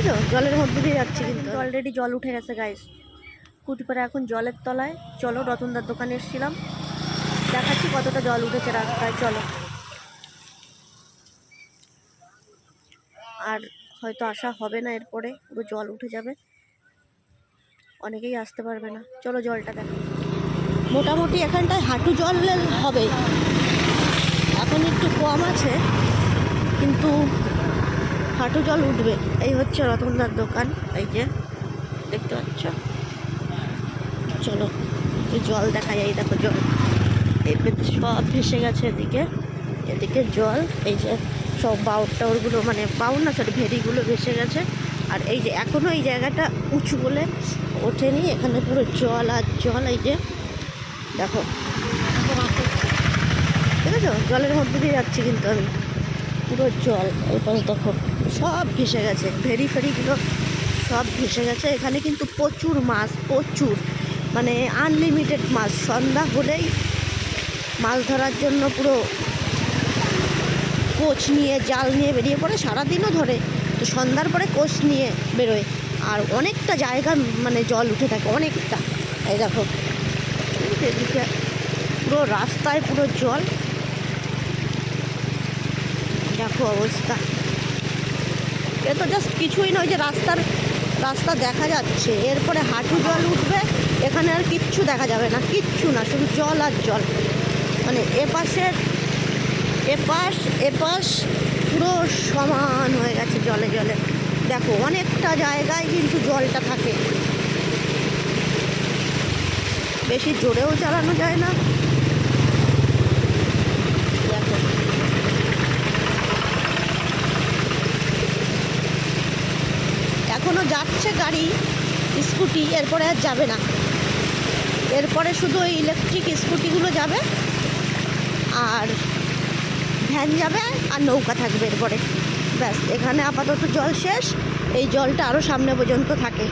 দেখেছো জলের মধ্যে দিয়ে যাচ্ছি, কিন্তু অলরেডি জল উঠে গেছে গাইস। কুটিপাড়া এখন জলের তলায়। চলো রতনদার দোকানে এসেছিলাম, দেখাচ্ছি কতটা জল উঠেছে রাস্তায়। চলো। আর হয়তো আসা হবে না, এরপরে পুরো জল উঠে যাবে, অনেকেই আসতে পারবে না। চলো জলটা দেখো। মোটামুটি এখানটায় হাঁটু জল হবে, এখন একটু কম আছে, কিন্তু হাঁটু জল উঠবে। এই হচ্ছে রতনদার দোকান, এই যে দেখতে পাচ্ছ। চলো জল দেখা যায়, দেখো জল এদিকে সব ভেসে গেছে, এদিকে এদিকে জল, এই যে সব বাউর টাউরগুলো, মানে বাউর না সরি ভেরিগুলো ভেসে গেছে। আর এই যে এখনও এই জায়গাটা উঁচু বলে ওঠেনি, এখানে পুরো জল আর জল। এই যে দেখো, ঠিক আছে জলের মধ্যে দিয়ে যাচ্ছি, কিন্তু আমি পুরো জল। এই পাশ দেখো সব ভেসে গেছে, ভেরি ফেরিগুলো সব ভেসে গেছে। এখানে কিন্তু প্রচুর মাছ, প্রচুর, মানে আনলিমিটেড মাছ। সন্ধ্যা হলেই মাছ ধরার জন্য পুরো কোচ নিয়ে জাল নিয়ে বেরিয়ে পড়ে, সারাদিনও ধরে, তো সন্ধ্যার পরে কোচ নিয়ে বেরোয়। আর অনেকটা জায়গা মানে জল উঠে থাকে, অনেকটা। এই দেখো এদিকে পুরো রাস্তায় পুরো জল, দেখো অবস্থা। এ তো জাস্ট কিছুই নয়, যে রাস্তা দেখা যাচ্ছে, এরপরে হাঁটু জল উঠবে, এখানে আর কিচ্ছু দেখা যাবে না, কিচ্ছু না, শুধু জল আর জল। মানে এপাশ পুরো সমান হয়ে গেছে জলে জলে। দেখো অনেকটা জায়গায় কিন্তু জলটা থাকে, বেশি জোরেও চালানো যায় না। দেখো এখনো যাচ্ছে গাড়ি, স্কুটি, এরপরে আর যাবে না। এরপরে শুধু ওই ইলেকট্রিক স্কুটিগুলো যাবে, আর ভ্যান যাবে, আর নৌকা থাকবে এরপরে। ব্যাস, এখানে আপাতত জল শেষ। এই জলটা আরও সামনে পর্যন্ত থাকে।